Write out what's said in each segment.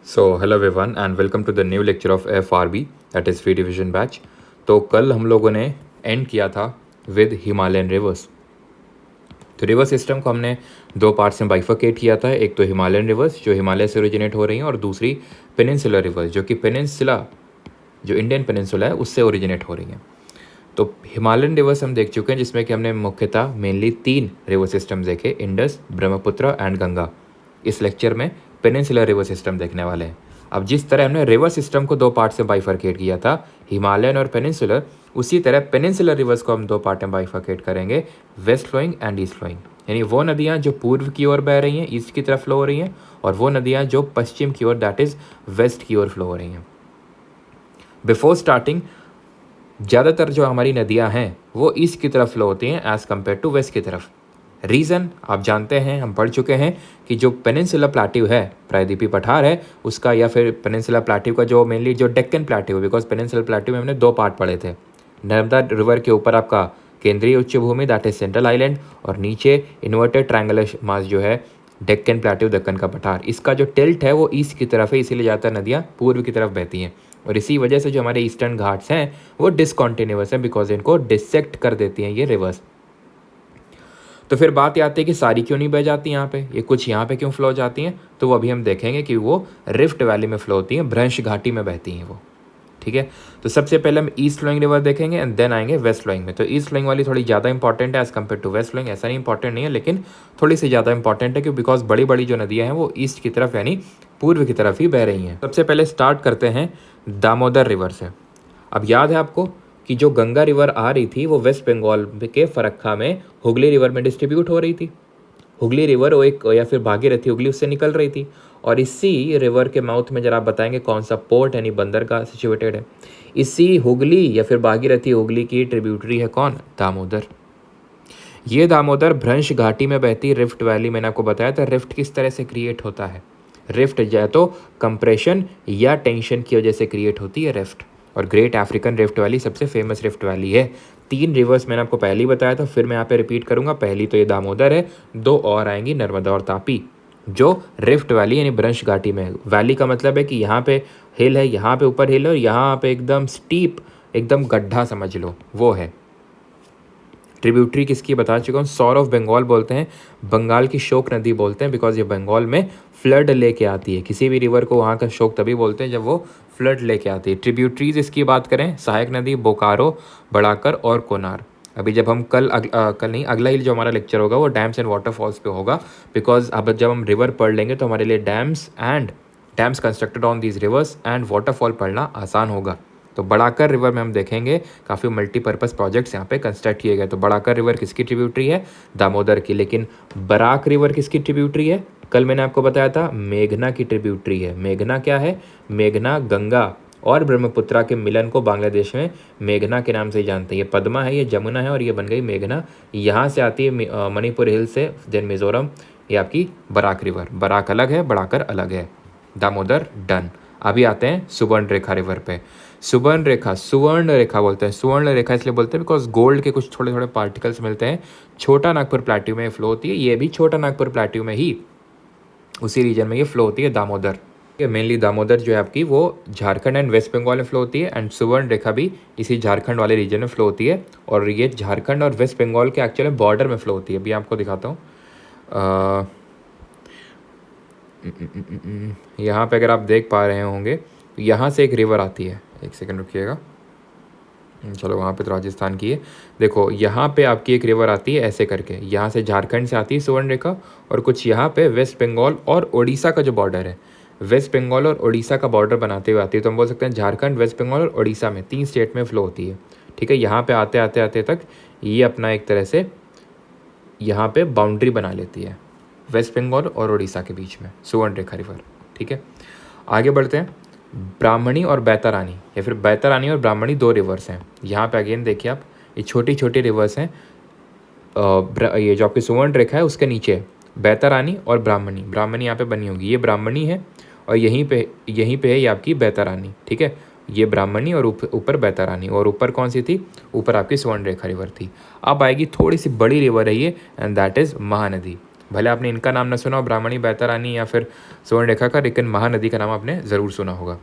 So hello everyone and welcome to the new lecture of FRB that is free division batch. तो कल हम लोगों ने end किया था विद हिमालयन रिवर्स। तो रिवर सिस्टम को हमने दो पार्ट्स में बाइफरकेट किया था। एक तो हिमालयन रिवर्स जो हिमालय से ओरिजिनेट हो रही हैं और दूसरी पेनिनसुलर रिवर्स जो कि पेनिनसुला जो इंडियन पेनिनसुला है उससे ओरिजिनेट हो रही हैं। तो हिमालयन रिवर्स हम देख चुके हैं जिसमें कि हमने मुख्यतः मेनली 3 रिवर सिस्टम देखे, इंडस, ब्रह्मपुत्र एंड गंगा। इस लेक्चर में पेनिनसुलर रिवर सिस्टम देखने वाले हैं। अब जिस तरह हमने रिवर सिस्टम को दो पार्ट से बाइफरकेट किया था, हिमालयन और पेनिनसुलर, उसी तरह पेनिनसुलर रिवर्स को हम दो पार्ट में बाइफरकेट करेंगे, west flowing and east flowing. यानी वो नदियाँ जो पूर्व की ओर बह रही हैं, ईस्ट की तरफ फ्लो हो रही हैं, और वो नदियाँ जो पश्चिम की ओर दैट इज़ वेस्ट की ओर फ्लो हो रही हैं। बिफोर स्टार्टिंग ज़्यादातर जो हमारी नदियाँ हैं वो ईस्ट की तरफ फ्लो होती हैं एज़ कम्पेयर टू वेस्ट की तरफ। रीज़न आप जानते हैं, हम पढ़ चुके हैं कि जो पेनिनसुला प्लेट्यू है, प्रायद्वीपीय पठार है उसका, या फिर पेनिनसुला प्लेट्यू का जो मेनली जो डेक्कन प्लेट्यू है, बिकॉज पेनिनसुला प्लेट्यू में हमने दो पार्ट पढ़े थे। नर्मदा रिवर के ऊपर आपका केंद्रीय उच्च भूमि दैट इज सेंट्रल आइलैंड, और नीचे इन्वर्टेड ट्रायंगुलर मास जो है डेक्कन प्लेट्यू, दक्कन का पठार। इसका जो टिल्ट है वो ईस्ट की तरफ है, इसीलिए ज़्यादातर नदियाँ पूर्व की तरफ बहती हैं। और इसी वजह से जो हमारे ईस्टर्न घाट्स हैं वो डिसकॉन्टिन्यूअस हैं, बिकॉज इनको डिसेक्ट कर देती हैं ये रिवर्स। तो फिर बात आती है कि सारी क्यों नहीं बह जाती यहाँ पे, ये कुछ यहाँ पे क्यों फ्लो हो जाती हैं, तो वो अभी हम देखेंगे कि वो रिफ्ट वैली में फ्लो होती हैं, भ्रंश घाटी में बहती हैं वो। ठीक है, तो सबसे पहले हम ईस्ट फ्लोइंग रिवर देखेंगे एंड देन आएंगे वेस्ट फ्लोइंग में। तो ईस्ट फ्लोइंग वाली थोड़ी ज़्यादा इंपॉर्टेंट है as compare to west flowing. ऐसा नहीं इंपॉर्टेंट नहीं है, लेकिन थोड़ी सी ज़्यादा इंपॉर्टेंट है, क्योंकि बिकॉज बड़ी बड़ी जो नदियाँ हैं वो ईस्ट की तरफ यानी पूर्व की तरफ ही बह रही हैं। सबसे पहले स्टार्ट करते हैं दामोदर रिवर से। अब याद है आपको कि जो गंगा रिवर आ रही थी वो वेस्ट बंगाल के फरक्का में हुगली रिवर में डिस्ट्रीब्यूट हो रही थी। हुगली रिवर वो एक, या फिर भागीरथी हुगली उससे निकल रही थी, और इसी रिवर के माउथ में जरा आप बताएंगे कौन सा पोर्ट यानी बंदरगाह सिचुएटेड है। इसी हुगली या फिर भागीरथी हुगली की ट्रिब्यूटरी है कौन? दामोदर। ये दामोदर भ्रंश घाटी में बहती रिफ्ट वैली। मैंने आपको बताया था रिफ्ट किस तरह से क्रिएट होता है। रिफ्ट या तो कंप्रेशन या टेंशन की वजह से क्रिएट होती है रिफ्ट, और ग्रेट अफ्रीकन रिफ्ट वैली सबसे फेमस रिफ्ट वैली है। 3 रिवर्स मैंने आपको पहले ही बताया था, फिर मैं यहाँ पे रिपीट करूँगा। पहली तो ये दामोदर है, 2 और आएंगी नर्मदा और तापी, जो रिफ्ट वैली यानी भ्रंश घाटी में है। वैली का मतलब है कि यहाँ पे हिल है, यहाँ पे ऊपर हिल है, और यहाँ पे एकदम स्टीप, एकदम गड्ढा समझ लो, वो है। ट्रिब्यूटरी किसकी बता चुका हूँ, सॉर ऑफ बंगाल बोलते हैं, बंगाल की शोक नदी बोलते हैं, बिकॉज ये बंगाल में फ्लड लेके आती है। किसी भी रिवर को वहाँ का शोक तभी बोलते हैं जब वो फ्लड लेके आती है। ट्रिब्यूटरीज इसकी बात करें, सहायक नदी बोकारो, बड़ाकर और कोनार। अभी जब हम कल नहीं, अगला ही जो हमारा लेक्चर होगा वो डैम्स एंड वाटरफॉल्स पे होगा, बिकॉज अब जब हम रिवर पढ़ लेंगे तो हमारे लिए dams constructed on these rivers and waterfall पढ़ना आसान होगा। तो बड़ाकर रिवर में हम देखेंगे काफ़ी मल्टीपर्पज़ प्रोजेक्ट्स यहाँ पे कंस्ट्रक्ट किए गए। तो बड़ाकर रिवर किसकी ट्रिब्यूटरी है? दामोदर की। लेकिन बराक रिवर किसकी ट्रिब्यूटरी है? कल मैंने आपको बताया था मेघना की ट्रिब्यूटरी है। मेघना क्या है? मेघना गंगा और ब्रह्मपुत्रा के मिलन को बांग्लादेश में मेघना के नाम से ही जानते हैं। ये पद्मा है, ये जमुना है, और ये बन गई मेघना। यहाँ से आती है मणिपुर हिल से, देन मिजोरम, ये आपकी बराक रिवर। बराक अलग है, बड़ाकर अलग है। दामोदर डन। अभी आते हैं सुवर्ण रेखा रिवर पे। सुवर्ण रेखा बोलते हैं। सुवर्ण रेखा इसलिए बोलते हैं बिकॉज गोल्ड के कुछ थोड़े थोड़े पार्टिकल्स मिलते हैं। छोटा नागपुर प्लेट्यू में फ्लो होती है, ये भी छोटा नागपुर प्लेट्यू में ही उसी रीजन में ये फ्लो होती है दामोदर। मेनली दामोदर जो है आपकी वो झारखंड एंड वेस्ट बंगाल में फ्लो होती है, एंड सुवर्ण रेखा भी इसी झारखंड वाले रीजन में फ्लो होती है, और ये झारखंड और वेस्ट बंगाल के एक्चुअली बॉर्डर में फ्लो होती है। अभी आपको दिखाता हूँ, यहाँ पे अगर आप देख पा रहे होंगे, यहाँ से एक रिवर आती है, एक सेकंड रुकिएगा, चलो वहाँ पे तो राजस्थान की है। देखो यहाँ पे आपकी एक रिवर आती है ऐसे करके, यहाँ से झारखंड से आती है सुवर्ण रेखा, और कुछ यहाँ पे वेस्ट बंगाल और उड़ीसा का जो बॉर्डर है, वेस्ट बंगाल और उड़ीसा का बॉर्डर बनाते हुए आती है। तो हम बोल सकते हैं झारखंड, वेस्ट बंगाल और उड़ीसा में 3 स्टेट में फ्लो होती है। ठीक है, यहाँ पे आते आते आते तक ये अपना एक तरह से यहाँ पे बाउंड्री बना लेती है वेस्ट बंगाल और उड़ीसा के बीच में, सुवर्ण रेखा रिवर। ठीक है, आगे बढ़ते हैं। ब्राह्मणी और बैतरानी, या फिर बैतरानी और ब्राह्मणी 2 रिवर्स हैं। यहाँ पे अगेन देखिए आप, ये छोटी छोटी रिवर्स हैं। ये जो आपकी सुवर्ण रेखा है उसके नीचे बैतरानी और ब्राह्मणी। ब्राह्मणी यहाँ पे बनी होगी, ये ब्राह्मणी है, और यहीं पे है ये आपकी बैतरानी। ठीक है, ये ब्राह्मणी और ऊपर बैतरानी, और ऊपर कौन सी थी? ऊपर आपकी सुवर्ण रेखा रिवर थी। अब आएगी थोड़ी सी बड़ी रिवर है ये, एंड दैट इज़ महानदी। भले आपने इनका नाम ना सुना हो, ब्राह्मणी, बैतरानी या फिर सुवर्णरेखा का, लेकिन महानदी का नाम आपने ज़रूर सुना होगा।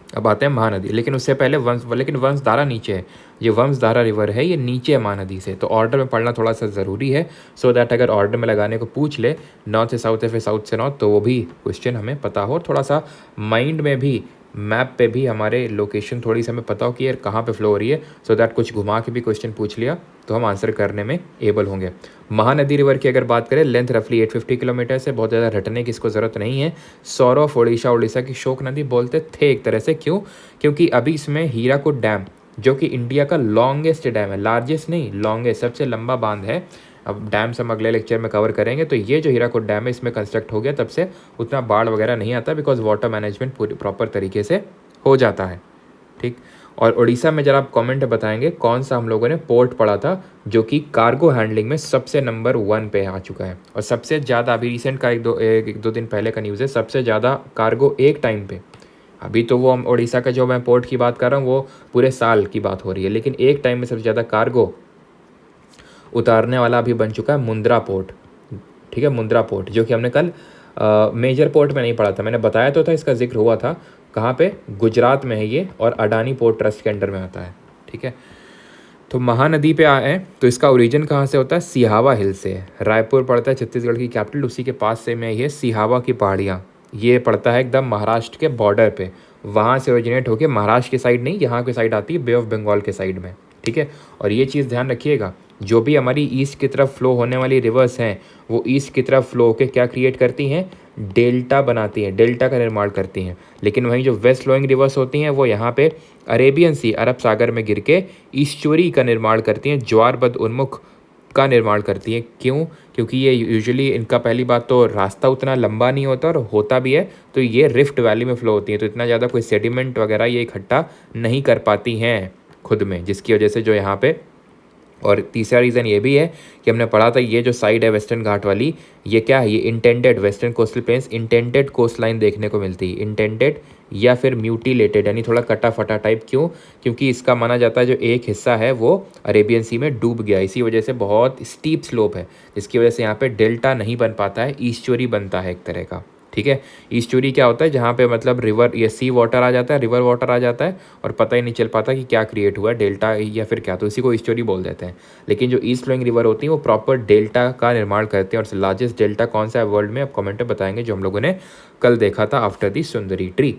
अब आते हैं महानदी, लेकिन उससे पहले वंशधारा नीचे है। ये वंशधारा रिवर है, ये नीचे है महानदी से, तो ऑर्डर में पढ़ना थोड़ा सा ज़रूरी है, सो दैट अगर ऑर्डर में लगाने को पूछ ले नॉर्थ से साउथ या फिर साउथ से नॉर्थ, तो वो भी क्वेश्चन हमें पता हो, थोड़ा सा माइंड में भी, मैप पे भी हमारे लोकेशन थोड़ी सी हमें पता हो कि यार कहाँ पे फ्लो हो रही है, सो दैट कुछ घुमा के भी क्वेश्चन पूछ लिया तो हम आंसर करने में एबल होंगे। महानदी रिवर की अगर बात करें, लेंथ रफली 850 किलोमीटर से, बहुत ज़्यादा रटने की इसको ज़रूरत नहीं है। सौरव उड़ीसा की शोक नदी बोलते थे एक तरह से, क्यों? क्योंकि अभी इसमें हीराकुद डैम, जो कि इंडिया का लॉन्गेस्ट डैम है, लार्जेस्ट नहीं, लॉन्गेस्ट, सबसे लंबा बांध है। अब डैम्स हम अगले लेक्चर में कवर करेंगे। तो ये जो हीराकुद डैम है, इसमें कंस्ट्रक्ट हो गया, तब से उतना बाढ़ वगैरह नहीं आता, बिकॉज वाटर मैनेजमेंट पूरी प्रॉपर तरीके से हो जाता है। ठीक। और उड़ीसा में जरा आप कमेंट बताएंगे कौन सा हम लोगों ने पोर्ट पढ़ा था जो कि कार्गो हैंडलिंग में सबसे नंबर 1 पे आ चुका है, और सबसे ज़्यादा, अभी रिसेंट का एक दो दिन पहले का न्यूज़ है, सबसे ज़्यादा कार्गो एक टाइम पे, अभी तो वो उड़ीसा का जो मैं पोर्ट की बात कर रहा हूँ वो पूरे साल की बात हो रही है, लेकिन एक टाइम में सबसे ज़्यादा कार्गो उतारने वाला अभी बन चुका है मुंद्रा पोर्ट। ठीक है, मुंद्रा पोर्ट, जो कि हमने कल मेजर पोर्ट में नहीं पढ़ा था, मैंने बताया तो था, इसका जिक्र हुआ था। कहाँ पे? गुजरात में है ये, और अडानी पोर्ट ट्रस्ट के अंडर में आता है। ठीक है, तो महानदी पे आए तो इसका ओरिजिन कहाँ से होता है? सिहावा हिल से। रायपुर पड़ता है छत्तीसगढ़ की कैपिटल, उसी के पास से में ये सिहावा की पहाड़ियाँ, ये पड़ता है एकदम महाराष्ट्र के बॉर्डर पे, वहाँ से ओरिजिनेट होकर महाराष्ट्र की साइड नहीं, यहाँ की साइड आती है, बे ऑफ बंगाल के साइड में। ठीक है, और ये चीज़ ध्यान रखिएगा, जो भी हमारी ईस्ट की तरफ फ्लो होने वाली रिवर्स हैं, वो ईस्ट की तरफ फ्लो होकर क्या क्रिएट करती हैं? डेल्टा बनाती हैं, डेल्टा का निर्माण करती हैं। लेकिन वहीं जो वेस्ट फ्लोइंग रिवर्स होती हैं, वो यहाँ पे अरेबियन सी, अरब सागर में गिर के ईस्चुरी का निर्माण करती हैं, ज्वारबद्ध उन्मुख का निर्माण करती हैं। क्यों? क्योंकि ये यूजुअली, इनका पहली बात तो रास्ता उतना लंबा नहीं होता, और होता भी है तो ये रिफ्ट वैली में फ्लो होती हैं, तो इतना ज़्यादा कोई सेडिमेंट वगैरह ये इकट्ठा नहीं कर पाती हैं खुद में, जिसकी वजह से जो यहाँ पे। और तीसरा रीज़न ये भी है कि हमने पढ़ा था, ये जो साइड है वेस्टर्न घाट वाली, ये क्या है? ये intended western coastal plains, intended coast line देखने को मिलती है, इंटेंडेड या फिर म्यूटिलेटेड, यानी थोड़ा कटा फटा टाइप। क्यों? क्योंकि इसका माना जाता है जो एक हिस्सा है वो अरेबियन सी में डूब गया, इसी वजह से बहुत स्टीप स्लोप है, जिसकी वजह से यहाँ पे डेल्टा नहीं बन पाता है, ईस्चुरी बनता है एक तरह का। ठीक है, ईस्चुरी क्या होता है? जहाँ पे मतलब रिवर या सी वाटर आ जाता है, रिवर वाटर आ जाता है, और पता ही नहीं चल पाता कि क्या क्रिएट हुआ, डेल्टा या फिर क्या, तो इसी को ईस्चुरी बोल देते हैं। लेकिन जो ईस्ट फ्लोइंग रिवर होती है वो प्रॉपर डेल्टा का निर्माण करते हैं, और लार्जेस्ट डेल्टा कौन सा है वर्ल्ड में, आप कमेंट में बताएंगे, जो हम लोगों ने कल देखा था आफ्टर दी सुंदरी ट्री।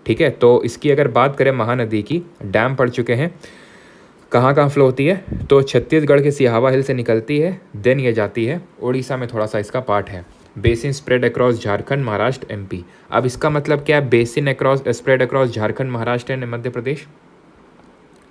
ठीक है, तो इसकी अगर बात करें महानदी की, डैम पढ़ चुके हैं, कहाँ कहाँ फ्लो होती है, तो छत्तीसगढ़ के सिहावा हिल से निकलती है, देन ये जाती है उड़ीसा में, थोड़ा सा इसका पार्ट है। Basin spread across Jharkhand, Maharashtra, MP. अब इसका मतलब क्या है? Basin across, spread across Jharkhand, Maharashtra and Madhya Pradesh.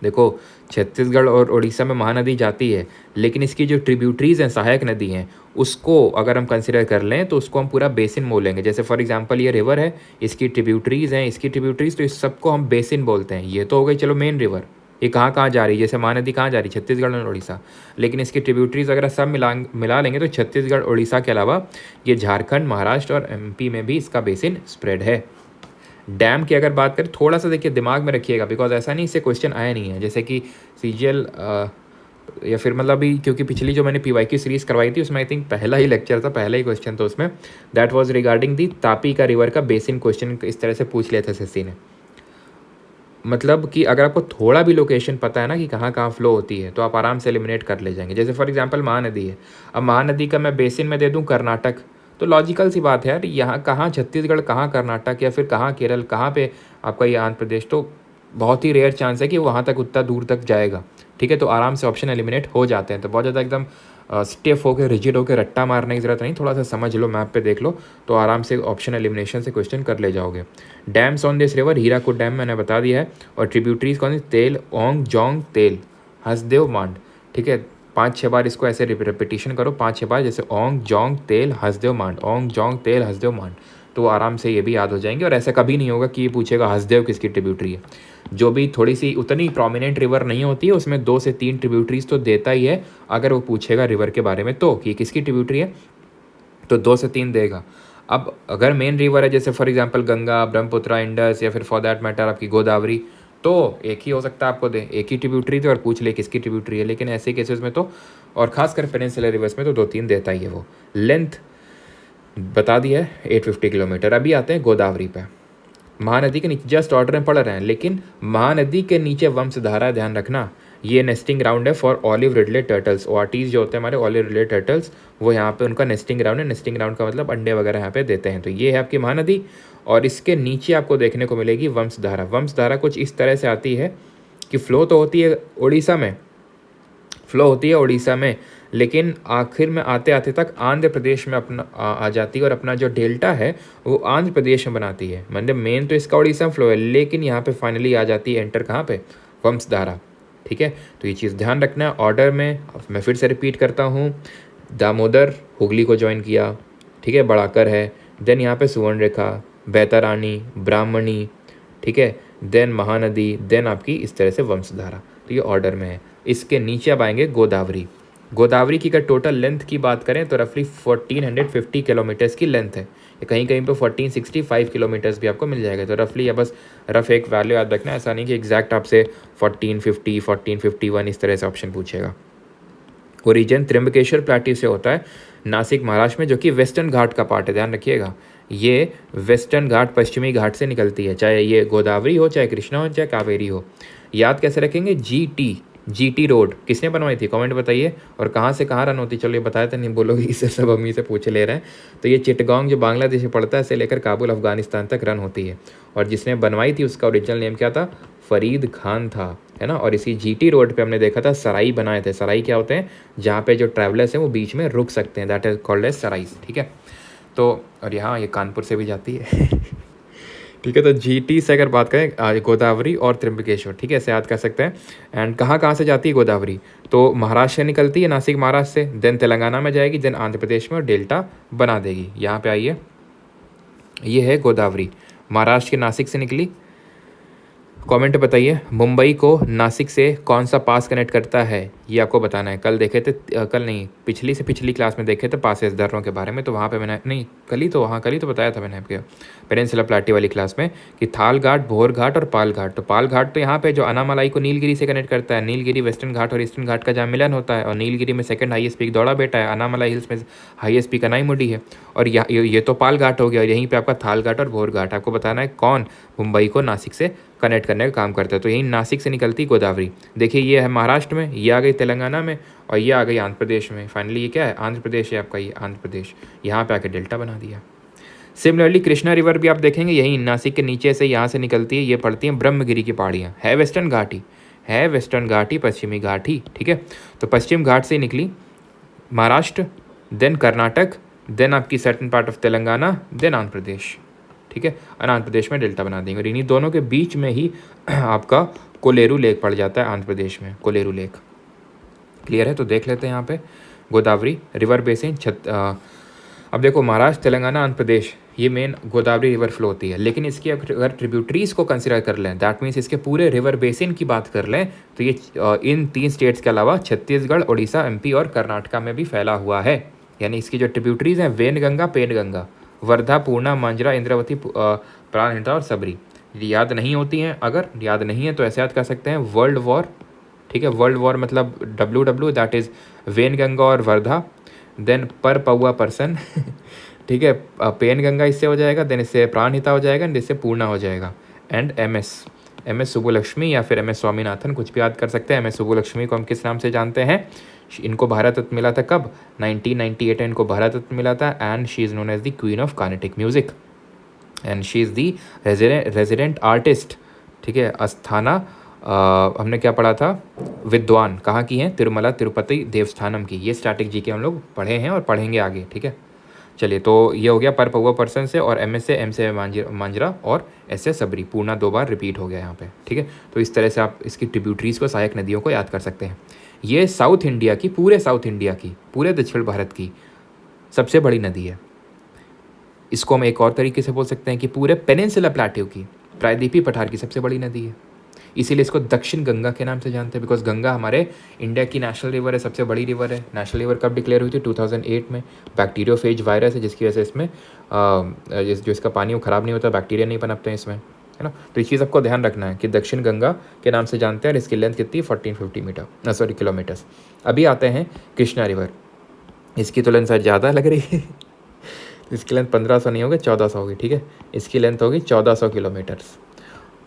देखो, छत्तीसगढ़ और उड़ीसा में महानदी जाती है, लेकिन इसकी जो ट्रिब्यूटरीज हैं, सहायक नदी हैं, उसको अगर हम कंसिडर कर लें तो उसको हम पूरा बेसिन बोलेंगे। जैसे फॉर एग्जांपल ये रिवर है, इसकी ट्रिब्यूटरीज हैं, इसकी ट्रिब्यूटरीज, तो इस सबको हम बेसिन बोलते हैं। ये तो हो गई चलो मेन रिवर, ये कहाँ कहाँ जा रही है, जैसे महानदी कहाँ जा रही है? छत्तीसगढ़ और उड़ीसा। लेकिन इसकी ट्रिब्यूटरीज वगैरह सब मिला लेंगे तो छत्तीसगढ़ उड़ीसा के अलावा ये झारखंड, महाराष्ट्र और एमपी में भी इसका बेसिन स्प्रेड है। डैम की अगर बात करें, थोड़ा सा देखिए दिमाग में रखिएगा, बिकॉज ऐसा नहीं, इससे क्वेश्चन आया नहीं है, जैसे कि सीजीएल या फिर मतलब भी, क्योंकि पिछली जो मैंने पीवाईक्यू सीरीज करवाई थी उसमें आई थिंक पहला ही लेक्चर था, पहला ही क्वेश्चन था उसमें, that was regarding the Tapi का रिवर का बेसिन, क्वेश्चन इस तरह से पूछ लिया था एसएससी ने। मतलब कि अगर आपको थोड़ा भी लोकेशन पता है ना कि कहाँ कहाँ फ्लो होती है, तो आप आराम से एलिमिनेट कर ले जाएंगे। जैसे फॉर एग्जांपल महानदी है, अब महानदी का मैं बेसिन में दे दूँ कर्नाटक, तो लॉजिकल सी बात है यार, यहाँ कहाँ छत्तीसगढ़, कहाँ कर्नाटक, या फिर कहाँ केरल, कहाँ पे आपका ये आंध्र प्रदेश, तो बहुत ही रेयर चांस है कि वहाँ तक उतना दूर तक जाएगा। ठीक है, तो आराम से ऑप्शन एलिमिनेट हो जाते हैं। तो बहुत ज़्यादा एकदम स्टिफ होकर, रिजिड होकर रट्टा मारने की ज़रूरत नहीं, थोड़ा सा समझ लो, मैप पे देख लो, तो आराम से ऑप्शन एलिमिनेशन से क्वेश्चन कर ले जाओगे। Dams on this river, Hirakud dam मैंने बता दिया है, और ट्रिब्यूटरीज कौन सी? तेल, ओंग, जोंग, तेल, हसदेव, मांड। ठीक है, 5-6 बार इसको ऐसे रिपीटिशन करो, 5-6 बार, जैसे ओंग, जोंग, तेल, हसदेव, मांड, ओंग, जोंग, तेल, हसदेव, मांड, तो आराम से ये भी याद हो जाएंगे। और ऐसा कभी नहीं होगा कि ये पूछेगा हसदेव किसकी ट्रिब्यूटरी है। जो भी थोड़ी सी उतनी प्रोमिनेंट रिवर नहीं होती है, उसमें 2 से 3 ट्रिब्यूटरीज तो देता ही है, अगर वो पूछेगा रिवर के बारे में तो कि किसकी ट्रिब्यूटरी है, तो 2 से 3 देगा। अब अगर मेन रिवर है, जैसे for example Ganga, Brahmaputra, Indus, या फिर फॉर दैट मैटर आपकी गोदावरी, तो एक ही हो सकता है आपको दे, एक ही ट्रिब्यूटरी थी और पूछ ले किसकी ट्रिब्यूटरी है, लेकिन ऐसे केसेस में तो, और खासकर पेनिनसुलर रिवर्स में तो 2-3 देता ही है वो। लेंथ बता दिया है 850 किलोमीटर। अभी आते हैं गोदावरी पे। महानदी के नीचे जस्ट ऑर्डर में पढ़ रहे हैं, लेकिन महानदी के नीचे वंशधारा, ध्यान रखना, ये नेस्टिंग ग्राउंड है फॉर ऑलिव रिडले टर्टल्स। ओआरटीज जो होते हैं हमारे ऑलिव रिडले टर्टल्स, वो यहाँ पे उनका नेस्टिंग ग्राउंड है। नेस्टिंग ग्राउंड का मतलब अंडे वगैरह यहाँ पे देते हैं। तो ये है आपकी महानदी, और इसके नीचे आपको देखने को मिलेगी वंशधारा। वंशधारा कुछ इस तरह से आती है कि फ्लो तो होती है उड़ीसा में, लेकिन आखिर में आते आते तक आंध्र प्रदेश में अपना आ जाती है, और अपना जो डेल्टा है वो आंध्र प्रदेश में बनाती है। मतलब मेन तो इसका उड़ीसा में फ्लो है, लेकिन यहाँ पे फाइनली आ जाती है एंटर कहाँ पे, वंशधारा। ठीक है, तो ये चीज़ ध्यान रखना है ऑर्डर में। मैं फिर से रिपीट करता हूँ, दामोदर हुगली को ज्वाइन किया, ठीक है, बड़ाकर है, देन यहाँ पे सुवर्णरेखा, बैतरानी, ब्राह्मणी, ठीक है, देन महानदी, देन आपकी इस तरह से वंशधारा। तो ये ऑर्डर में है। इसके नीचे अब आएंगे गोदावरी। गोदावरी की अगर टोटल लेंथ की बात करें तो रफली 1450 किलोमीटर्स की लेंथ है। कहीं कहीं पे 1465 किलोमीटर्स भी आपको मिल जाएगा। तो रफली या बस रफ एक वैल्यू याद रखना, ऐसा नहीं कि एग्जैक्ट आपसे 1450, 1451 इस तरह से ऑप्शन पूछेगा। ओरिजिन त्र्यंबकेश्वर प्लेट्यू से होता है, नासिक महाराष्ट्र में, जो कि वेस्टर्न घाट का पार्ट है। ध्यान रखिएगा, ये वेस्टर्न घाट, पश्चिमी घाट से निकलती है, चाहे ये गोदावरी हो, चाहे कृष्णा हो, चाहे कावेरी हो। याद कैसे रखेंगे, जीटी रोड किसने बनवाई थी, कमेंट बताइए। और कहाँ से कहाँ रन होती, चलो ये बताया तो नहीं बोलोगे, इससे सब अम्मी से पूछ ले रहे हैं। तो ये चिटगांग जो बांग्लादेश में पड़ता है, से लेकर काबुल अफगानिस्तान तक रन होती है। और जिसने बनवाई थी उसका ओरिजिनल नेम क्या था, फरीद खान था, है ना। और इसी जीटी रोड पे हमने देखा था सराई बनाए थे। सराई क्या होते हैं, जहाँ पे जो ट्रैवलर्स हैं वो बीच में रुक सकते हैं, दैट इज कॉल्ड एज सराइज। ठीक है, तो और यहाँ ये कानपुर से भी जाती है ठीक है, तो जीटी से अगर बात करें गोदावरी और त्र्यंबकेश्वर, ठीक है, ऐसे याद कर सकते हैं। एंड कहाँ से जाती है गोदावरी, तो महाराष्ट्र से निकलती है, नासिक महाराष्ट्र से, देन तेलंगाना में जाएगी, देन आंध्र प्रदेश में और डेल्टा बना देगी। यहाँ पे आइए, ये है गोदावरी, महाराष्ट्र के नासिक से निकली। कमेंट बताइए, मुंबई को नासिक से कौन सा पास कनेक्ट करता है, ये आपको बताना है। कल देखे थे, कल नहीं, पिछली से पिछली क्लास में देखे थे पासेस दर्रों के बारे में, तो वहाँ पे मैंने नहीं, कल ही तो बताया था मैंने आपके पेनिनसुला प्लेट्यू वाली क्लास में कि थाल घाट, भोर घाट और पाल घाट। तो पाल घाट तो यहाँ पे जो अनामलाई को नीलगिरी से कनेक्ट करता है। नीलगिरी वेस्टर्न घाट और ईस्टर्न घाट का जहाँ मिलन होता है, और नीलगिरी में सेकंड हाईएस्ट पीक दौड़ा बेटा है, अनामलाई हिल्स में हाईएस्ट पीक अनाईमुडी है, और ये तो पाल घाट हो गया। और यहीं पे आपका थाल घाट और भोर घाट। आपको बताना है कौन मुंबई को नासिक से कनेक्ट करने का काम करता है। तो यही नासिक से निकलती गोदावरी। देखिए, ये है महाराष्ट्र में, ये आ गई तेलंगाना में, और ये आ गई आंध्र प्रदेश में। फाइनली ये क्या है, आंध्र प्रदेश है आपका, ये आंध्र प्रदेश, यहाँ पे आके डेल्टा बना दिया। सिमिलरली कृष्णा रिवर भी आप देखेंगे यही नासिक के नीचे से, यहाँ से निकलती है, ये पड़ती है ब्रह्मगिरी की पहाड़ियाँ, है वेस्टर्न घाटी, पश्चिमी घाट ही। ठीक है, तो पश्चिम घाट से निकली महाराष्ट्र, देन कर्नाटक, देन आपकी certain part of Telangana, then Andhra Pradesh. ठीक है, और आंध्र प्रदेश में डेल्टा बना देंगे। और इन्हीं दोनों के बीच में ही आपका कोलेरू लेक पड़ जाता है आंध्र प्रदेश में, कोलेरू लेक। क्लियर है, तो देख लेते हैं यहाँ पे गोदावरी रिवर बेसिन। अब देखो, महाराष्ट्र, तेलंगाना, आंध्र प्रदेश, ये मेन गोदावरी रिवर फ्लो होती है। लेकिन इसकी अगर ट्रिब्यूटरीज को कंसिडर कर लें, दैट मीन्स इसके पूरे रिवर बेसिन की बात कर लें, तो ये इन 3 स्टेट्स के अलावा छत्तीसगढ़, उड़ीसा, एमपी और कर्नाटका में भी फैला हुआ है। यानी इसकी जो ट्रिब्यूटरीज हैं, वेनगंगा, पेनगंगा, वर्धा, पूर्णा, मांजरा, इंद्रावती, प्राणहिता और सबरी। याद नहीं होती हैं, अगर याद नहीं है तो ऐसे याद कर सकते हैं, वर्ल्ड वॉर। ठीक है, वर्ल्ड वॉर मतलब WW, दैट इज़ वेनगंगा और वर्धा, देन पर पौआ पर्सन ठीक है, पेनगंगा इससे हो जाएगा, देन इससे प्राणहिता हो जाएगा, इससे पूर्णा हो जाएगा, एंड MS सुब्बुलक्ष्मी या फिर MS स्वामीनाथन, कुछ भी याद कर सकते हैं। MS सुब्बुलक्ष्मी को हम किस नाम से जानते हैं, इनको भारत रत्न मिला था कब, 1998 में इनको भारत रत्न मिला था। And she is known as the queen of Carnatic music, and she is the resident artist. ठीक है, अस्थाना, हमने क्या पढ़ा था, विद्वान कहाँ की हैं, तिरुमला तिरुपति देवस्थानम की। ये स्टैटिक जी के हम लोग पढ़े हैं और पढ़ेंगे आगे। ठीक है, चलिए, तो ये हो गया पर पौआ पर्सन से, और MS से, M से मांजरा, और S से सबरी। पूर्णा 2 बार रिपीट हो गया यहाँ पे। ठीक है, तो इस तरह से आप इसकी ट्रिब्यूटरीज को, सहायक नदियों को याद कर सकते हैं। ये साउथ इंडिया की, पूरे दक्षिण भारत की सबसे बड़ी नदी है। इसको हम एक और तरीके से बोल सकते हैं कि पूरे पेनिनसुला प्लेट्यू की, प्रायद्वीपीय पठार की सबसे बड़ी नदी है। इसीलिए इसको दक्षिण गंगा के नाम से जानते हैं, बिकॉज गंगा हमारे इंडिया की नेशनल रिवर है, सबसे बड़ी रिवर है। नेशनल रिवर कब डिक्लेयर हुई थी, 2008 में। बैक्टीरियोफेज वायरस है जिसकी वजह से इसमें जो इसका पानी वो ख़राब नहीं होता, बैक्टीरिया नहीं पनपते हैं इसमें। है ना। तो इस चीज़ आपको ध्यान रखना है कि दक्षिण गंगा के नाम से जानते हैं और इसकी लेंथ कितनी 1450 मीटर, सॉरी किलोमीटर्स। अभी आते हैं कृष्णा रिवर, इसकी तो लेंथ शायद ज़्यादा लग रही है इसकी लेंथ 1500 नहीं होगी, 1400 होगी, ठीक है। इसकी लेंथ होगी 1400 किलोमीटर्स,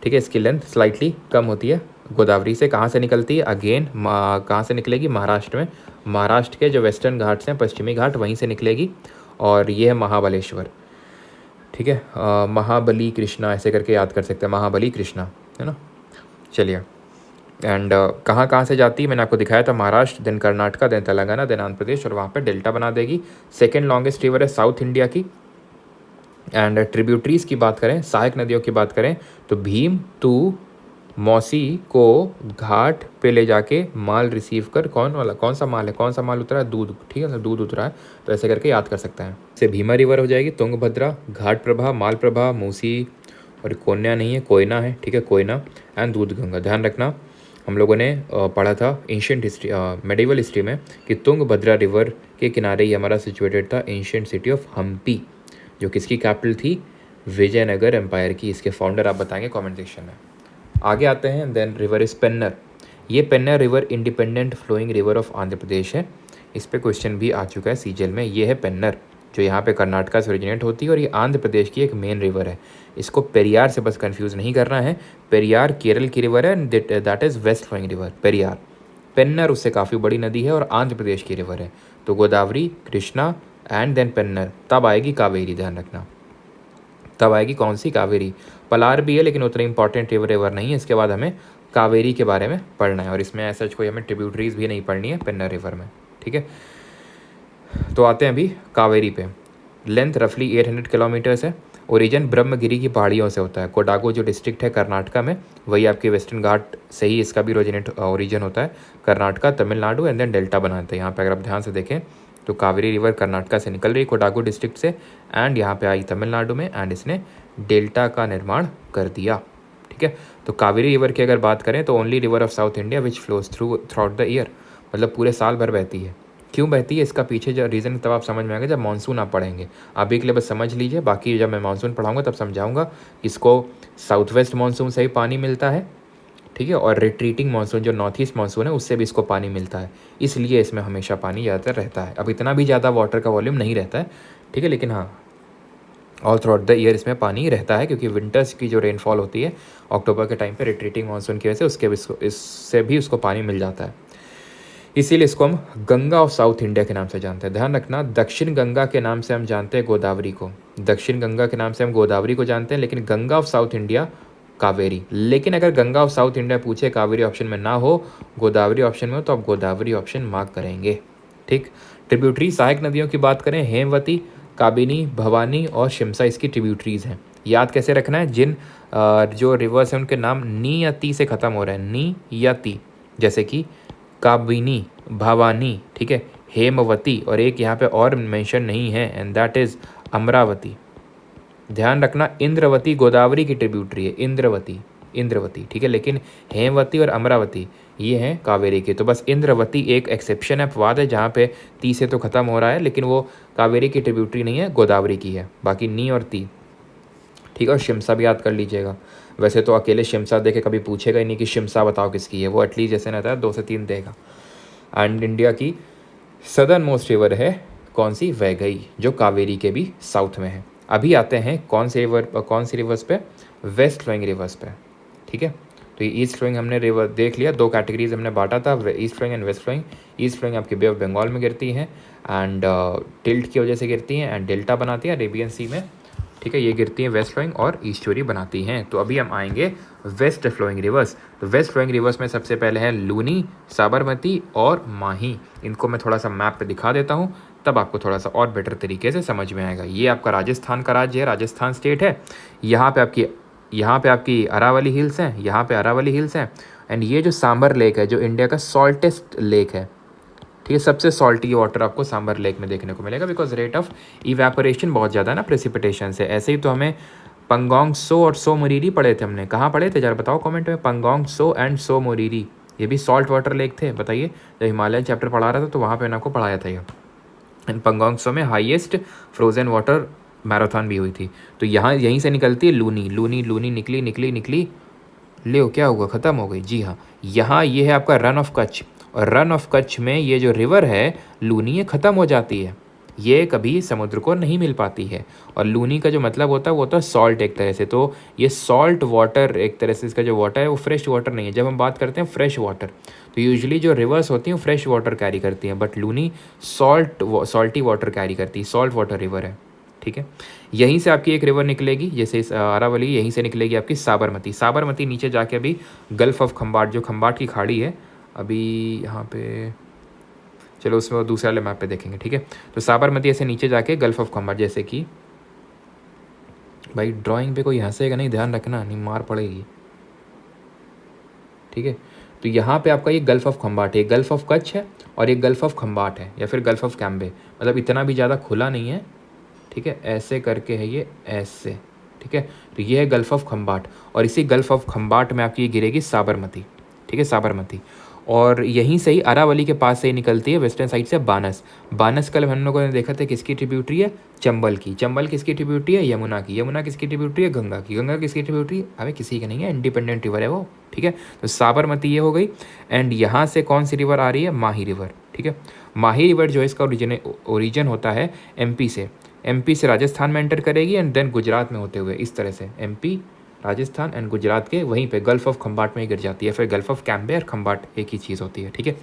ठीक है। इसकी लेंथ स्लाइटली कम होती है। गोदावरी से कहाँ से निकलती है, अगेन कहाँ से निकलेगी, महाराष्ट्र में। महाराष्ट्र के जो वेस्टर्न घाट्स हैं, पश्चिमी घाट, वहीं से निकलेगी। और ये है महाबलेश्वर, ठीक है। महाबली कृष्णा ऐसे करके याद कर सकते हैं, महाबली कृष्णा, है ना। चलिए, एंड कहाँ कहाँ से जाती है मैंने आपको दिखाया था, Maharashtra, then Karnataka, then Telangana, then Andhra Pradesh, और वहाँ पे डेल्टा बना देगी। सेकेंड लॉन्गेस्ट रिवर है साउथ इंडिया की। एंड ट्रिब्यूटरीज की बात करें, सहायक नदियों की बात करें, तो भीम टू मौसी को घाट पे ले जाके माल रिसीव कर, कौन सा माल है, कौन सा माल उतरा है, दूध, ठीक है, दूध उतरा है, तो ऐसे करके याद कर सकते हैं। से भीमा रिवर हो जाएगी, तुंगभद्रा, घाट प्रभा, माल प्रभा, मूसी, और कोन्या नहीं है, कोयना है, ठीक है, कोयना, एंड दूध गंगा। ध्यान रखना, हम लोगों ने पढ़ा था एंशियंट हिस्ट्री, मेडिवल हिस्ट्री में, कि तुंगभद्रा रिवर के किनारे ही हमारा सिचुएटेड था एंशियंट सिटी ऑफ हम्पी, जो किसकी कैपिटल थी, विजयनगर एम्पायर की। इसके फाउंडर आप बताएंगे कमेंट सेक्शन में। आगे आते हैं, देन रिवर इज पेन्नर। ये Penner river independent flowing river of Andhra Pradesh है। इस पे क्वेश्चन भी आ चुका है सीजीएल में। ये है पेन्नर, जो यहाँ पे कर्नाटका से ओरिजिनेट होती है, और ये आंध्र प्रदेश की एक मेन रिवर है। इसको पेरियार से बस कंफ्यूज नहीं करना है। पेरियार केरल की रिवर है, that is west flowing river Periyar. Pennar उससे काफ़ी बड़ी नदी है और आंध्र प्रदेश की रिवर है। तो गोदावरी, कृष्णा एंड देन पेन्नर, तब आएगी कावेरी। ध्यान रखना, तब आएगी कौन सी, कावेरी। पलार भी है लेकिन उतना इंपॉर्टेंट रिवर नहीं है। इसके बाद हमें कावेरी के बारे में पढ़ना है, और इसमें ऐसा कोई हमें ट्रिब्यूटरीज भी नहीं पढ़नी है पेन्नर रिवर में, ठीक है। तो आते हैं अभी कावेरी पे। लेंथ रफली 800 किलोमीटर्स है। ओरिजिन ब्रह्मगिरी की पहाड़ियों से होता है। कोडागू जो डिस्ट्रिक्ट है कर्नाटका में, वही आपके वेस्टर्न घाट से ही इसका भी ओरिजिन होता है। Karnataka, Tamil Nadu, and then delta बनाते हैं। यहाँ पे अगर आप ध्यान से देखें तो कावेरी रिवर कर्नाटका से निकल रही है, कोडागू डिस्ट्रिक्ट से, एंड यहाँ पे आई तमिलनाडु में, एंड इसने डेल्टा का निर्माण कर दिया, ठीक है। तो कावेरी रिवर की अगर बात करें तो only river of south India which flows through out the year, मतलब पूरे साल भर बहती है। क्यों बहती है, इसका पीछे जो रीज़न तब आप समझ में आएगा जब मानसून आप पढ़ेंगे। अभी के लिए बस समझ लीजिए, बाकी जब मैं मानसून पढ़ाऊंगा तब समझाऊंगा। इसको साउथ वेस्ट मानसून से ही पानी मिलता है, ठीक है, और रिट्रीटिंग मानसून जो नॉर्थ ईस्ट मानसून है उससे भी इसको पानी मिलता है, इसलिए इसमें हमेशा पानी ज़्यादातर रहता है। अब इतना भी ज़्यादा वाटर का वॉल्यूम नहीं रहता है, ठीक है, लेकिन हाँ all through out the year इसमें पानी रहता है, क्योंकि विंटर्स की जो रेनफॉल होती है अक्टूबर के टाइम पे रिट्रीटिंग मानसून की वजह से इससे भी उसको पानी मिल जाता है। इसीलिए इसको हम गंगा ऑफ साउथ इंडिया के नाम से जानते हैं। ध्यान रखना, दक्षिण गंगा के नाम से हम जानते हैं गोदावरी को, दक्षिण गंगा के नाम से हम गोदावरी को जानते हैं, लेकिन Ganga of south India Kaveri. लेकिन अगर गंगा ऑफ साउथ इंडिया पूछे, कावेरी ऑप्शन में ना हो, गोदावरी ऑप्शन में हो, तो आप गोदावरी ऑप्शन मार्क करेंगे, ठीक। ट्रिब्यूटरी सहायक नदियों की बात करें, हेमवती, काबिनी, भवानी और शिमसा इसकी ट्रिब्यूटरीज हैं। याद कैसे रखना है, जिन जो रिवर्स हैं उनके नाम नी या ती से ख़त्म हो रहे हैं, नी या ती, जैसे कि काबिनी, भवानी, ठीक है, हेमवती, और एक यहाँ पे और मेंशन नहीं है, एंड दैट इज़ अमरावती। ध्यान रखना, इंद्रवती गोदावरी की ट्रिब्यूटरी है, इंद्रवती, ठीक है, लेकिन हेमवती और अमरावती ये हैं कावेरी की। तो बस इंद्रवती एक एक्सेप्शन है, अपवाद है, जहाँ पे ती से तो ख़त्म हो रहा है, लेकिन वो कावेरी की ट्रिब्यूटरी नहीं है, गोदावरी की है। बाकी नी और ती, ठीक है। और शिमसा भी याद कर लीजिएगा। वैसे तो अकेले शिमसा देखे कभी पूछेगा ही नहीं कि शिमसा बताओ किसकी है, वो एटलीस्ट जैसे रहता है 2 से 3 देगा। एंड इंडिया की सदर्न मोस्ट रिवर है कौन सी, वैगई, जो कावेरी के भी साउथ में है। अभी आते हैं कौन सी रिवर्स पे, वेस्ट फ्लोइंग रिवर्स पे, ठीक है। तो ये ईस्ट फ्लोइंग हमने रिवर देख लिया, 2 कैटेगरीज हमने बांटा था, east flowing and west flowing. East flowing आपकी बे ऑफ बंगाल में गिरती हैं, एंड टिल्ट की वजह से गिरती हैं, एंड डेल्टा बनाती है अरेबियन सी में, ठीक है। ये गिरती हैं वेस्ट फ्लोइंग और ईस्टोरी बनाती हैं। तो अभी हम आएंगे वेस्ट फ्लोइंग रिवर्स। तो वेस्ट फ्लोइंग रिवर्स में सबसे पहले है लूनी, साबरमती और माही। इनको मैं थोड़ा सा मैप पे दिखा देता हूँ, तब आपको थोड़ा सा और बेटर तरीके से समझ में आएगा। ये आपका राजस्थान का राज्य है, राजस्थान स्टेट है। यहाँ पे आपकी अरावली हिल्स हैं, यहाँ पे अरावली हिल्स हैं, एंड ये जो सांबर लेक है, जो इंडिया का सॉल्टेस्ट लेक है, ठीक है, सबसे सॉल्टी वाटर आपको सांबर लेक में देखने को मिलेगा, बिकॉज रेट ऑफ इवेपोरेशन बहुत ज़्यादा है ना प्रेसिपिटेशन से। ऐसे ही तो हमें पंगोंग सो और सो मोरीरी पढ़े थे हमने, कहाँ पढ़े थे जरा बताओ कमेंट में, Pangong so and so Moriri, ये भी सॉल्ट वाटर लेक थे, बताइए। जब हिमालयन चैप्टर पढ़ा रहा था तो वहाँ पे मैंने आपको पढ़ाया था ये। एंड पंगोंग सो में हाईएस्ट फ्रोजन वाटर मैराथन भी हुई थी। तो यहाँ यहीं से निकलती है लूनी, लूनी लूनी निकली निकली निकली, ले क्या हुआ, ख़त्म हो गई। जी हाँ, यहाँ ये है आपका रन ऑफ कच्छ, और रन ऑफ कच्छ में ये जो रिवर है लूनी, ये ख़त्म हो जाती है, ये कभी समुद्र को नहीं मिल पाती है। और लूनी का जो मतलब होता है वो होता है सॉल्ट एक तरह से। तो ये सॉल्ट वाटर एक तरह से, इसका जो वाटर है वो फ्रेश वाटर नहीं है। जब हम बात करते हैं फ्रेश वाटर, तो यूजुअली जो रिवर्स होती हैं वो फ्रेश वाटर कैरी करती हैं, but Luni salty water carry करती है, सॉल्ट वाटर रिवर है। ठीक है, यहीं से आपकी एक रिवर निकलेगी, जैसे इस अरावली, यहीं से निकलेगी आपकी साबरमती। साबरमती नीचे जाके अभी गल्फ़ ऑफ खंबाट, जो खंबाट की खाड़ी है, अभी यहाँ पे, चलो उसमें दूसरे वाले मैप पे देखेंगे। ठीक है, तो साबरमती ऐसे नीचे जाके गल्फ़ ऑफ खंबाट, जैसे कि भाई ड्राइंग पे कोई हंसेगा नहीं, ध्यान रखना, नहीं मार पड़ेगी। ठीक है, तो यहाँ पे आपका ये गल्फ़ ऑफ खंबाट है, गल्फ़ ऑफ कच्छ है, और ये गल्फ़ ऑफ खंबाट है, या फिर गल्फ़ ऑफ कैम्बे, मतलब इतना भी ज़्यादा खुला नहीं है। ठीक है, ऐसे करके है ये, ऐसे। ठीक है, तो ये है गल्फ़ ऑफ खंबाट, और इसी गल्फ़ ऑफ खंबाट में आपकी ये गिरेगी साबरमती। ठीक है, साबरमती, और यहीं से ही अरावली के पास से ही निकलती है वेस्टर्न साइड से बानस। बानस कल हम लोगों ने देखा था किसकी ट्रिब्यूटरी है, चंबल की। चंबल किसकी ट्रिब्यूटरी है, यमुना की। यमुना किसकी ट्रिब्यूटरी है, गंगा की। गंगा किसकी ट्रिब्यूटरी है, अभी किसी की नहीं है, इंडिपेंडेंट रिवर है वो। ठीक है, तो साबरमती ये हो गई, एंड यहाँ से कौन सी रिवर आ रही है, माही रिवर। ठीक है, माही रिवर जो है इसका ओरिजिन होता है एमपी से। एमपी से राजस्थान में एंटर करेगी, एंड देन गुजरात में होते हुए इस तरह से एमपी, राजस्थान एंड गुजरात के वहीं पे गल्फ़ ऑफ खंबाट में ही गिर जाती है। फिर गल्फ़ ऑफ कैम्बे और खंबाट एक ही चीज़ होती है। ठीक है,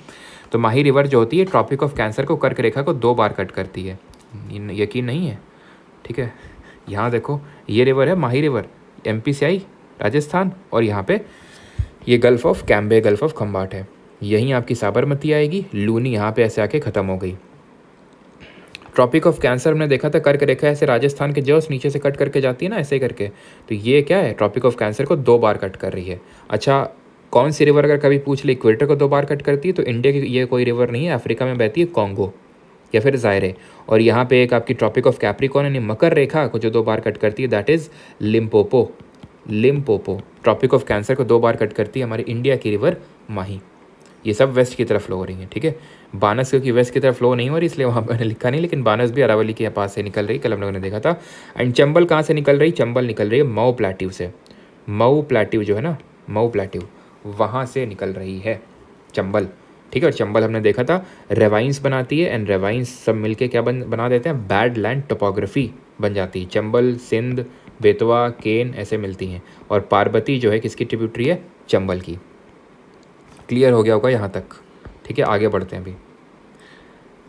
तो माही रिवर जो होती है ट्रॉपिक ऑफ कैंसर को, कर्क रेखा को 2 बार कट करती है। यकीन नहीं है? ठीक है, यहाँ देखो, ये रिवर है माही रिवर, एमपी से आई राजस्थान, और यहाँ पे ये gulf of Cambay, gulf of Khambhat है। यहीं आपकी साबरमती आएगी, लूनी यहाँ पे ऐसे आके ख़त्म हो गई। ट्रॉपिक ऑफ कैंसर में देखा था कर्क रेखा ऐसे राजस्थान के जस्ट नीचे से कट करके जाती है ना, ऐसे करके, तो ये क्या है, ट्रॉपिक ऑफ कैंसर को 2 बार कट कर रही है। अच्छा, कौन सी रिवर अगर कभी पूछ ले इक्वेटर को 2 बार कट करती है, तो इंडिया की ये कोई रिवर नहीं है, अफ्रीका में बहती है, कॉन्गो या फिर जायरे। और यहाँ पे एक आपकी ट्रॉपिक ऑफ कैप्रिकॉन यानी मकर रेखा को जो 2 बार कट करती है, that is Limpopo. Limpopo Tropic of Cancer को 2 बार कट करती है हमारी इंडिया की रिवर माही। ये सब वेस्ट की तरफ फ्लो हो रही हैं। ठीक है, बानस क्योंकि वेस्ट की तरफ फ्लो नहीं हो रही इसलिए वहाँ मैंने लिखा नहीं, लेकिन बानस भी अरावली के पास से निकल रही, कल हम लोगों ने देखा था। एंड चंबल कहाँ से निकल रही, चंबल निकल रही है मऊ प्लेट्यू से। मऊ प्लेट्यू जो है ना, मऊ प्लेट्यू, वहाँ से निकल रही है चंबल। ठीक है, और चंबल हमने देखा था रेवाइंस बनाती है, एंड रेवाइंस सब मिलके क्या बना देते हैं, बैड लैंड टोपोग्राफी बन जाती है। चंबल, सिंध, बेतवा, केन ऐसे मिलती हैं, और पार्वती जो है किसकी ट्रिब्यूटरी है, चंबल की। क्लियर हो गया होगा यहाँ तक? ठीक है, आगे बढ़ते हैं अभी।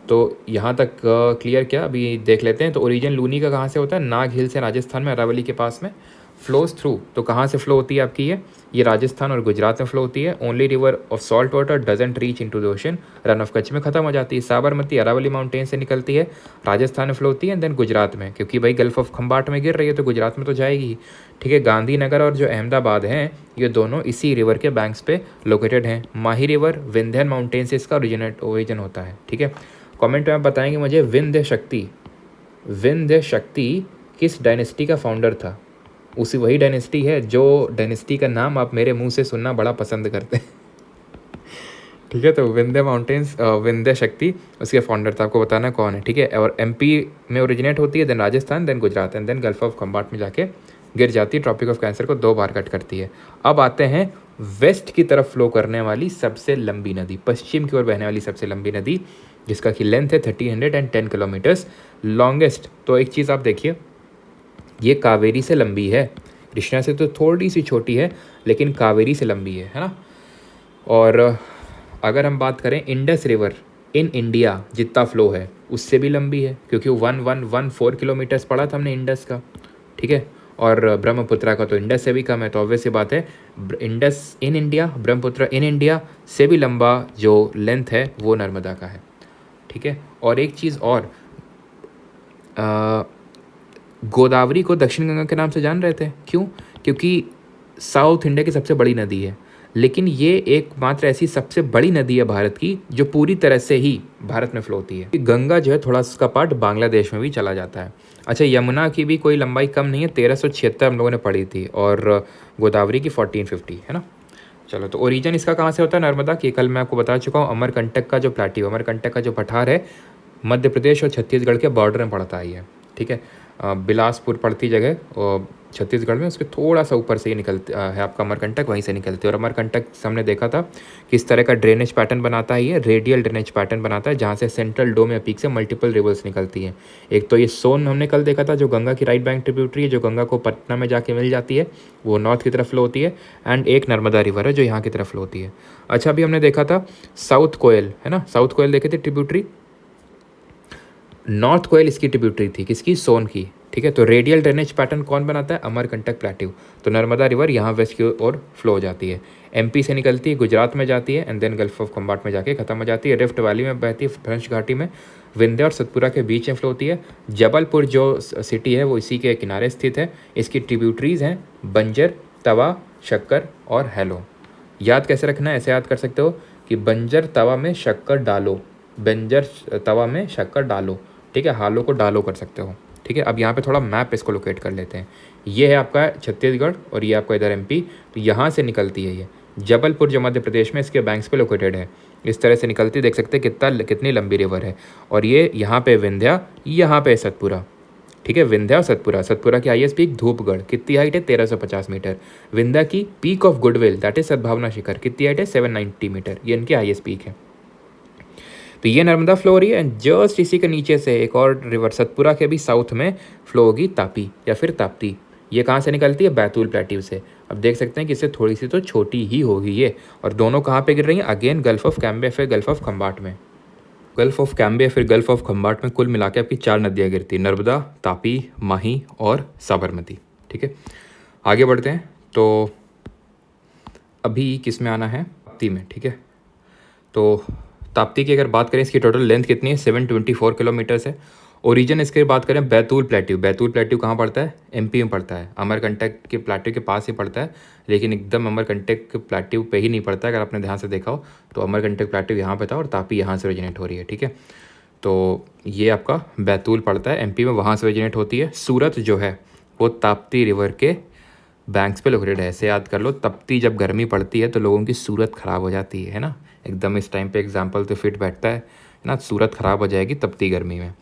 तो यहाँ तक क्लियर क्या, अभी देख लेते हैं। तो ओरिजिन लूनी का कहाँ से होता है, नाग हिल से राजस्थान में, अरावली के पास में फ्लोज थ्रू। तो कहाँ से फ्लो होती है आपकी ये राजस्थान और गुजरात में फ्लो होती है। Only river of salt water doesn't reach into the ocean, run of Kutch में खत्म हो जाती है। साबरमती अरावली माउंटेन से निकलती है, राजस्थान में फ्लो होती है, एंड देन गुजरात में, क्योंकि भाई गल्फ ऑफ खंबाट में गिर रही है तो गुजरात में तो जाएगी। ठीक है, गांधीनगर और जो अहमदाबाद हैं ये दोनों इसी रिवर के बैंक्स पे लोकेटेड हैं। माही रिवर विंध्यन माउंटेन से इसका ओरिजिन होता है। ठीक है, कमेंट में आप बताएंगे मुझे विंध्य शक्ति किस डायनेस्टी का फाउंडर था। उसी वही डायनेस्टी है जो डायनेस्टी का नाम आप मेरे मुंह से सुनना बड़ा पसंद करते हैं। ठीक है, तो विंध्य शक्ति उसके फाउंडर था, आपको बताना कौन है। ठीक है, और एमपी में ओरिजिनेट होती है, then Rajasthan, then Gujarat, and then gulf of Khambhat में जाके गिर जाती है। ट्रॉपिक ऑफ कैंसर को 2 बार कट करती है। अब आते हैं वेस्ट की तरफ फ्लो करने वाली सबसे लंबी नदी, पश्चिम की ओर बहने वाली सबसे लंबी नदी, जिसका कि लेंथ है 1310 किलोमीटर्स, लॉन्गेस्ट। तो एक चीज़ आप देखिए, ये कावेरी से लंबी है, कृष्णा से तो थोड़ी सी छोटी है, लेकिन कावेरी से लंबी है ना। और अगर हम बात करें इंडस रिवर इन इंडिया जितना फ्लो है उससे भी लंबी है, क्योंकि 1114 किलोमीटर्स पढ़ा था हमने इंडस का। ठीक है, और ब्रह्मपुत्रा का तो इंडस से भी कम है, तो ऑब्वियस सी बात है Indus in India, Brahmaputra in India से भी लंबा जो लेंथ है वो नर्मदा का है। ठीक है, और एक चीज़ और, गोदावरी को दक्षिण गंगा के नाम से जान रहे थे, क्यों? क्योंकि साउथ इंडिया की सबसे बड़ी नदी है, लेकिन ये एकमात्र ऐसी सबसे बड़ी नदी है भारत की जो पूरी तरह से ही भारत में फ्लो होती है। गंगा जो है थोड़ा उसका पार्ट बांग्लादेश में भी चला जाता है। अच्छा, यमुना की भी कोई लंबाई कम नहीं है, 1376 हम लोगों ने पढ़ी थी, और गोदावरी की 1450 है ना। चलो, तो ओरिजिन इसका कहाँ से होता है, नर्मदा की। कल मैं आपको बता चुका हूँ, अमरकंटक का जो प्लेट्यू, अमरकंटक का जो पठार है, मध्य प्रदेश और छत्तीसगढ़ के बॉर्डर में पड़ता है ये। ठीक है, बिलासपुर पड़ती जगह और छत्तीसगढ़ में, उसके थोड़ा सा ऊपर से ही निकलते है आपका अमरकंटक, वहीं से निकलती है। और अमरकंटक हमने देखा था किस तरह का ड्रेनेज पैटर्न बनाता है, ये रेडियल ड्रेनेज पैटर्न बनाता है जहाँ से सेंट्रल डोम या पीक से मल्टीपल रिवर्स निकलती हैं। एक तो ये सोन हमने कल देखा था जो गंगा की राइट बैंक ट्रिब्यूटरी है, जो गंगा को पटना में जाके मिल जाती है, वो नॉर्थ की तरफ फ्लो होती है। एंड एक नर्मदा रिवर है जो यहाँ की तरफ फ्लो होती है। अच्छा, अभी हमने देखा था साउथ कोयल, है ना, साउथ कोयल देखे थे ट्रिब्यूटरी। नॉर्थ कोयल इसकी ट्रिब्यूटरी थी, किसकी, सोन की। ठीक है, तो रेडियल ड्रेनेज पैटर्न कौन बनाता है, अमरकंटक प्लेट्यू। तो नर्मदा रिवर यहाँ वेस्ट की ओर फ्लो हो जाती है, एमपी से निकलती है, गुजरात में जाती है एंड देन गल्फ ऑफ खम्बाट में जाके खत्म हो जाती है। रिफ्ट वैली में बहती है, भ्रंश घाटी में, विंध्य और सतपुरा के बीच में फ्लो होती है। जबलपुर जो सिटी है वो इसी के किनारे स्थित है। इसकी ट्रिब्यूटरीज हैं बंजर, तवा, शक्कर और हेलो। याद कैसे रखना है, ऐसे याद कर सकते हो कि बंजर तवा में शक्कर डालो, बंजर तवा में शक्कर डालो। ठीक है, हालो को डालो कर सकते हो। ठीक है, अब यहाँ पे थोड़ा मैप इसको लोकेट कर लेते हैं। ये है आपका छत्तीसगढ़ और ये आपका इधर एमपी। तो यहाँ से निकलती है ये जबलपुर जो मध्य प्रदेश में इसके बैंक्स पे लोकेटेड है। इस तरह से निकलती, देख सकते हैं कितनी लंबी रिवर है। और ये यहाँ पे विंध्या, यहाँ पे सतपुरा। ठीक है, विंध्या और सतपुरा। सतपुरा की हाईएस्ट पीक धूपगढ़, कितनी हाइट है, 1350 मीटर। विंध्या की peak of goodwill that is सद्भावना शिखर, कितनी हाइट है, 790 मीटर। ये इनकी हाईएस्ट पीक है। तो ये नर्मदा फ्लो हो रही है एंड जस्ट इसी के नीचे से एक और रिवर सतपुरा के भी साउथ में फ्लो होगी, तापी या फिर ताप्ती। ये कहाँ से निकलती है, बैतूल प्लेट्यू से। अब देख सकते हैं कि इससे थोड़ी सी तो छोटी ही होगी ये। और दोनों कहाँ पे गिर रही हैं, अगेन गल्फ ऑफ कैम्बे फिर गल्फ ऑफ खम्बाट में। गल्फ ऑफ कैम्बे फिर गल्फ ऑफ खम्बाट में कुल मिला के आपकी 4 नदियाँ गिरती हैं, नर्मदा, तापी, माही और साबरमती। ठीक है, आगे बढ़ते हैं। तो अभी किस में आना है, ताप्ती में। ठीक है, तो ताप्ती की अगर बात करें, इसकी टोटल लेंथ कितनी है, 724 किलोमीटर्स है। ओरिजिन इसके बात करें बैतूल प्लेट्यू। बैतूल प्लेट्यू कहाँ पड़ता है, एमपी में पड़ता है। अमरकंटक के प्लेट्यू के पास ही पड़ता है, लेकिन एकदम अमरकंटक के प्लेट्यू पे ही नहीं पड़ता है। अगर आपने ध्यान से देखा हो तो अमरकंटक प्लेट्यू यहाँ पे था और तापी यहाँ से ओरिजिनेट हो रही है। ठीक है, तो ये आपका बैतूल पड़ता है एमपी में, वहाँ से ओरिजिनेट होती है। सूरत जो है वो ताप्ती रिवर के बैंक्स पे लोकेटेड है। ऐसे याद कर लो, तपती जब गर्मी पड़ती है तो लोगों की सूरत ख़राब हो जाती है ना। एकदम इस टाइम पे एग्जाम्पल तो फिट बैठता है ना, सूरत ख़राब हो जाएगी तपती गर्मी में।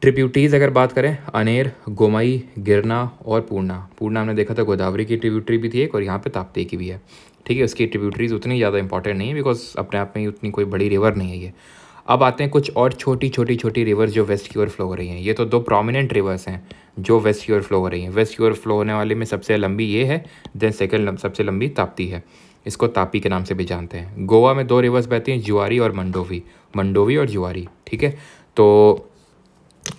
ट्रिब्यूटरीज अगर बात करें, अनेर, गोमई, गिरना और पूर्णा। पूर्णा हमने देखा था गोदावरी की ट्रिब्यूटरी भी थी एक, और यहाँ पे ताप्ती की भी है। ठीक है, उसकी ट्रिब्यूटरीज उतनी ज़्यादा इंपॉर्टेंट नहीं है बिकॉज अपने आप में ही उतनी कोई बड़ी रिवर नहीं है ये। अब आते हैं कुछ और छोटी रिवर जो वेस्ट की ओर फ्लो हो रही हैं। ये तो 2 प्रोमिनेंट रिवर्स हैं जो वेस्ट की ओर फ्लो हो रही हैं। वेस्ट की ओर फ्लो होने वाले में सबसे लंबी ये है, देन सेकंड सबसे लंबी ताप्ती है। इसको तापी के नाम से भी जानते हैं। गोवा में 2 रिवर्स बहती हैं, जुआरी और मंडोवी, मंडोवी और जुआरी। ठीक है, तो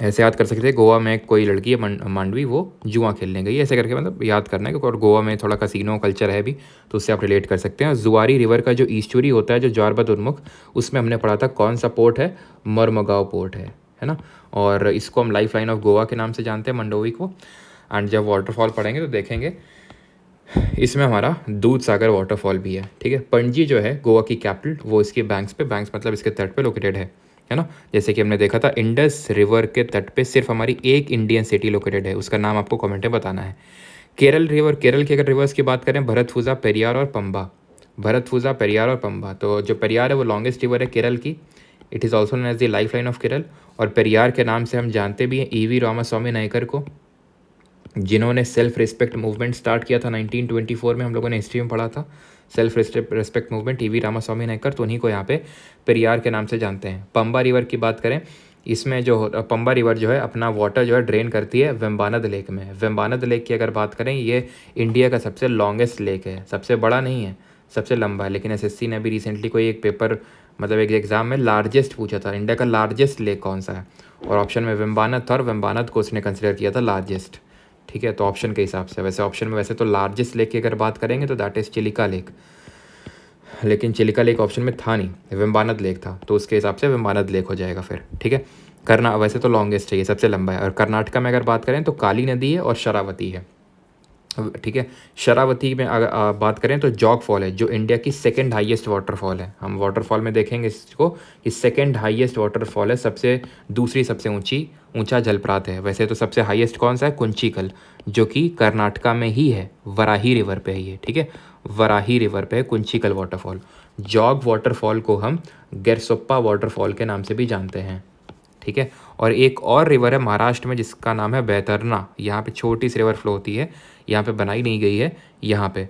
ऐसे याद कर सकते हैं, गोवा में कोई लड़की है मांडवी, वो जुआ खेलने गई, ऐसे करके मतलब याद करना है। और गोवा में थोड़ा कसिनो कल्चर है भी, तो उससे आप रिलेट कर सकते हैं। जुआरी रिवर का जो ईस्टुरी होता है, जो ज्वारबद उन्मुख, उसमें हमने पढ़ा था कौन सा पोर्ट है, मरमगांव पोर्ट है ना। और इसको हम लाइफ लाइन ऑफ गोवा के नाम से जानते हैं, मंडोवी को। एंड जब वाटरफॉल पढ़ेंगे तो देखेंगे इसमें हमारा दूध सागर वाटरफॉल भी है। ठीक है, पणजी जो है गोवा की कैपिटल, वो इसके बैंक्स पे, बैंक्स मतलब इसके तट पे लोकेटेड है ना। जैसे कि हमने देखा था इंडस रिवर के तट पे सिर्फ हमारी एक इंडियन सिटी लोकेटेड है, उसका नाम आपको कमेंट में बताना है। केरल रिवर, केरल की अगर रिवर्स की बात करें, भरतपुजा, पेरियार और पंबा। भरतपुजा, पेरियार और पंबा। तो जो पेरियार है वो लॉन्गेस्ट रिवर है केरल की, it is also known as the life line of Kerala. और पेरियार के नाम से हम जानते भी हैं ईवी रामास्वामी नायकर को, जिन्होंने सेल्फ रिस्पेक्ट मूवमेंट स्टार्ट किया था 1924 में। हम लोगों ने हिस्ट्री में पढ़ा था self respect movement, EV Ramaswamy Naicker, तो उन्हीं को यहाँ पे पेरियार के नाम से जानते हैं। पंबा रिवर की बात करें, इसमें जो पंबा रिवर जो है अपना वाटर जो है ड्रेन करती है वेम्बानद लेक में। वेम्बानद लेक की अगर बात करें, ये इंडिया का सबसे लॉन्गेस्ट लेक है, सबसे बड़ा नहीं है, सबसे लंबा है। लेकिन एसएससी ने अभी रिसेंटली कोई एक पेपर मतलब एक एग्जाम में लार्जेस्ट पूछा था, इंडिया का लार्जेस्ट लेक कौन सा है, और ऑप्शन में वेम्बानद था, और वेम्बानद को उसने कंसिडर किया था लार्जेस्ट। ठीक है, तो ऑप्शन के हिसाब से, वैसे ऑप्शन में वैसे तो लार्जेस्ट लेक की अगर बात करेंगे तो दैट इज़ चिलिका लेक, लेकिन चिलिका लेक ऑप्शन में था नहीं, वेम्बानद लेक था, तो उसके हिसाब से वेम्बानद लेक हो जाएगा फिर। ठीक है, वैसे तो लॉन्गेस्ट है, ये सबसे लंबा है। और कर्नाटका में अगर बात करें तो काली नदी है और शरावती है। ठीक है, शरावती में अगर बात करें तो जॉग फॉल है, जो इंडिया की सेकंड हाईएस्ट वाटरफॉल है। हम वाटरफॉल में देखेंगे इसको कि सेकंड हाईएस्ट वाटरफॉल है, दूसरी सबसे ऊंचा जलप्रपात है। वैसे तो सबसे हाईएस्ट कौन सा है, कुंचिकल, जो कि कर्नाटका में ही है, वराही रिवर पे है ये। ठीक है, वराही रिवर पे है कुंचिकल वाटरफॉल। जॉग वाटरफॉल को हम गेरसोप्पा वाटरफॉल के नाम से भी जानते हैं। ठीक है। और एक और रिवर है महाराष्ट्र में जिसका नाम है बैतरना, यहाँ पे छोटी सी रिवर फ्लो होती है, यहाँ पे बनाई नहीं गई है यहाँ पे,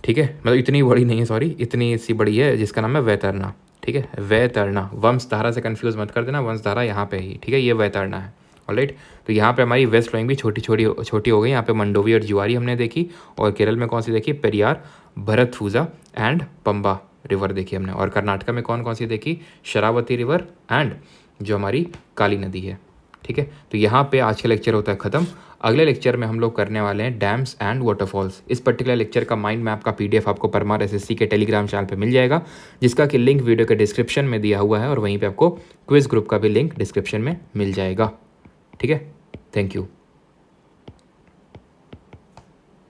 ठीक है, मतलब इतनी बड़ी नहीं है, सॉरी, इतनी सी बड़ी है जिसका नाम है वैतरना, ठीक है, वैतरना, वंशधारा से कंफ्यूज मत कर देना, वंशधारा यहाँ पे ही, ठीक है, ये वैतरना है। ऑलराइट, तो यहाँ पे हमारी वेस्ट फ्लोइंग भी छोटी छोटी हो गई। यहाँ पे मंडोवी और जुआरी हमने देखी, और केरल में कौन सी देखी, पेरियार, भरतफूजा एंड पंबा रिवर देखी हमने। और कर्नाटका में कौन कौन सी देखी, शरावती रिवर एंड जो हमारी काली नदी है, ठीक है। तो यहाँ पे आज का लेक्चर होता है ख़त्म। अगले लेक्चर में हम लोग करने वाले हैं डैम्स एंड वाटरफॉल्स। इस पर्टिकुलर लेक्चर का माइंड मैप का पीडीएफ आपको परमार एसएससी के टेलीग्राम चैनल पे मिल जाएगा, जिसका कि लिंक वीडियो के डिस्क्रिप्शन में दिया हुआ है, और वहीं पे आपको क्विज ग्रुप का भी लिंक डिस्क्रिप्शन में मिल जाएगा, ठीक है। Thank you.